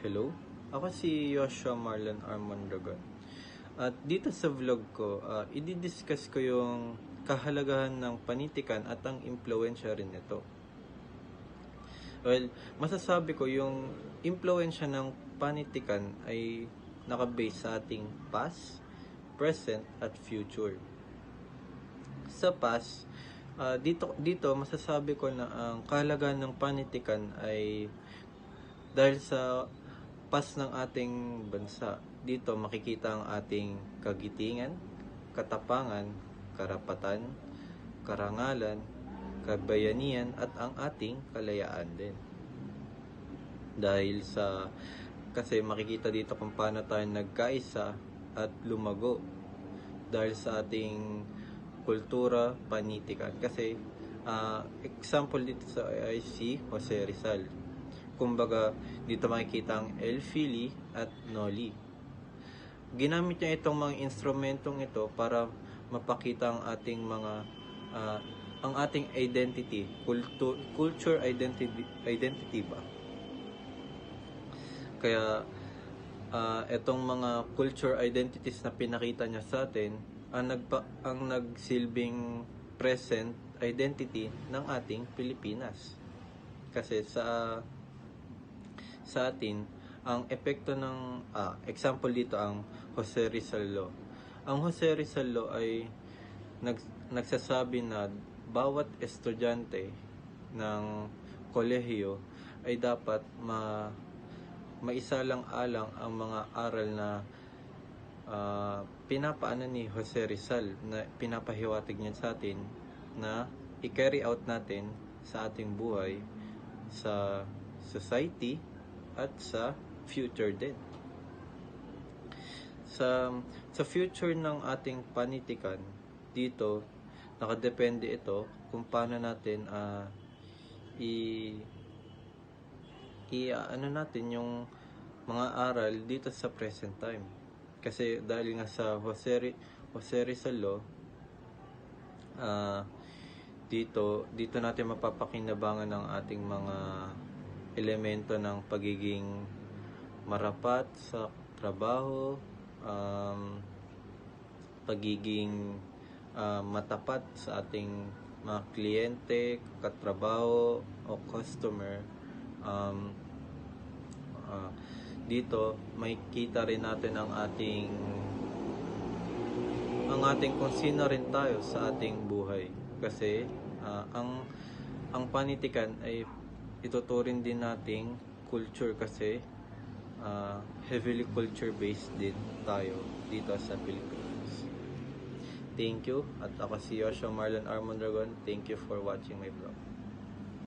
Hello, ako si Joshua Marlon Armondragon. At dito sa vlog ko, i-discuss ko yung kahalagahan ng panitikan at ang impluensya rin nito. Well, masasabi ko yung impluensya ng panitikan ay nakabase sa ating past, present, at future. Sa past, dito masasabi ko na ang kahalagahan ng panitikan ay dahil sa past ng ating bansa. Dito makikita ang ating kagitingan, katapangan, karapatan, karangalan, kabayanihan at ang ating kalayaan din. Kasi makikita dito kung paano tayo nagkaisa at lumago dahil sa ating kultura, panitikan. Kasi example dito sa ay si Jose Rizal. Kumbaga, dito makikita ang El Fili at Noli. Ginamit niya itong mga instrumentong ito para mapakita ang ating ang ating identity, culture identity ba? Kaya itong mga culture identities na pinakita niya sa atin ang nagsilbing present identity ng ating Pilipinas. Kasi sa atin, ang epekto ng example dito ang Jose Rizal Law. Ang Jose Rizal Law ay nagsasabi na bawat estudyante ng kolehiyo ay dapat maisalang-alang ang mga aral na pinapaano ni Jose Rizal, na pinapahiwatig niya sa atin na i-carry out natin sa ating buhay, sa society at sa future din. Sa future ng ating panitikan, dito nakadepende ito kung paano natin natin yung mga aral dito sa present time. Kasi dahil nga sa Jose Rizal Law, dito natin mapapakinabangan ang ating mga elemento ng pagiging marapat sa trabaho, pagiging matapat sa ating mga kliyente, katrabaho o customer. Dito makikita rin natin ang ating kung sino rin tayo sa ating buhay. Kasi ang panitikan ay ituturing din nating culture, kasi heavily culture based din tayo dito sa Pilipinas. Thank you, at ako si Joshua Marlon Armondragon. Thank you for watching my vlog.